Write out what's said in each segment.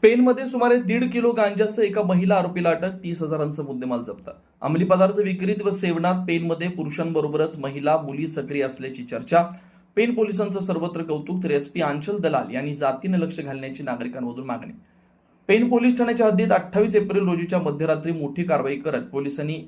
पेनमध्ये सुमारे 1.5 किलो गांजासह एका महिला आरोपीला अटक, 30,000चा मुद्देमाल जप्त. अंमली पदार्थ विक्रीत व सेवनात पेनमध्ये पुरुषांबरोबरच महिला मुली सक्रिय असल्याची चर्चा. पेन पोलिसांचं सर्वत्र कौतुक, तर एसपी आंचल दलाल यांनी जातीने लक्ष घालण्याची नागरिकांमधून मागणी. पेन पोलीस ठाण्याच्या हद्दीत 28 एप्रिल रोजीच्या मध्यरात्री मोठी कारवाई करत पोलिसांनी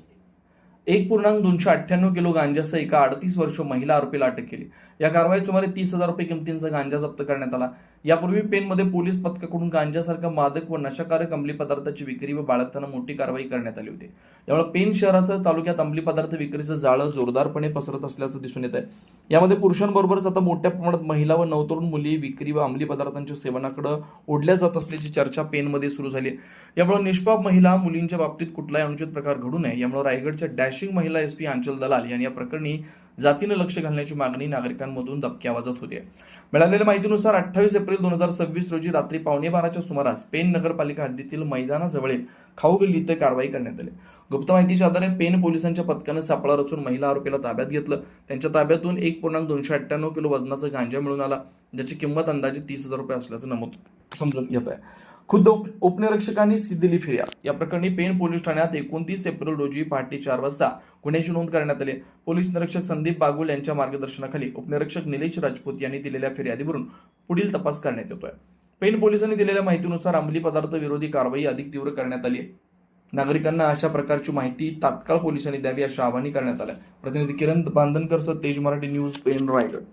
1.298 किलो गांजासह एका 38 वर्षीय महिला आरोपीला अटक केली. या कारवाईत सुमारे 30,000 रुपये किमतीचा गांजा जप्त करण्यात आला. यापूर्वी पेनमध्ये पोलीस पथकाकडून गांजासारखा मादक व नशाकारक अंमली पदार्थाची विक्री व बाळगताना मोठी कारवाई करण्यात आली होती. यामुळे पेन शहरासह तालुक्यात अंमली पदार्थ विक्रीचं जाळं जोरदारपणे पसरत असल्याचं दिसून येत आहे. यामध्ये पुरुषांबरोबरच आता मोठ्या प्रमाणात महिला व नवतरुण मुली विक्री व अंमली पदार्थांच्या सेवनाकडे ओढल्या जात असल्याची चर्चा पेनमध्ये सुरू झाली. यामुळे निष्पाप महिला मुलींच्या बाबतीत कुठलाही अनुचित प्रकार घडू नये, यामुळे रायगडच्या डॅशिंग महिला एसपी आंचल दलाल यांनी या प्रकरणी जातीने लक्ष घालण्याची मागणी नागरिकांमधून दबक्या आवाजात होती. मिळालेल्या माहितीनुसार 28 एप्रिल 2026 रोजी रात्री 11:15च्या सुमारास पेन नगरपालिका हद्दीतील मैदानाजवळील खाऊ गल्ली इथे कारवाई करण्यात आली. गुप्त माहितीच्या आधारे पेन पोलिसांच्या पथकाने सापळा रचून महिला आरोपीला ताब्यात घेतलं. त्यांच्या ताब्यातून 1.298 किलो वजनाचा गांजा मिळून आला, ज्याची किंमत अंदाजे 30,000 रुपये असल्याचं नमूद समजून येत आहे. खुद्द उपनिरीक्षकांनीच दिली फिर्याद. या प्रकरणी पेन पोलीस ठाण्यात 29 एप्रिल रोजी पहाटे 4 वाजता गुन्ह्याची नोंद करण्यात आली. पोलीस निरीक्षक संदीप बागुल यांच्या मार्गदर्शनाखाली उपनिरीक्षक निलेश राजपूत यांनी दिलेल्या फिर्यादीवरून पुढील तपास करण्यात येतोय. पेन पोलिसांनी दिलेल्या माहितीनुसार अंमली पदार्थ विरोधी कारवाई अधिक तीव्र करण्यात आली. नागरिकांना अशा प्रकारची माहिती तात्काळ पोलिसांनी द्यावी अशा आवाहन करण्यात आलं. प्रतिनिधी किरण बांधनकर, तेज मराठी न्यूज, पेन, रायगड.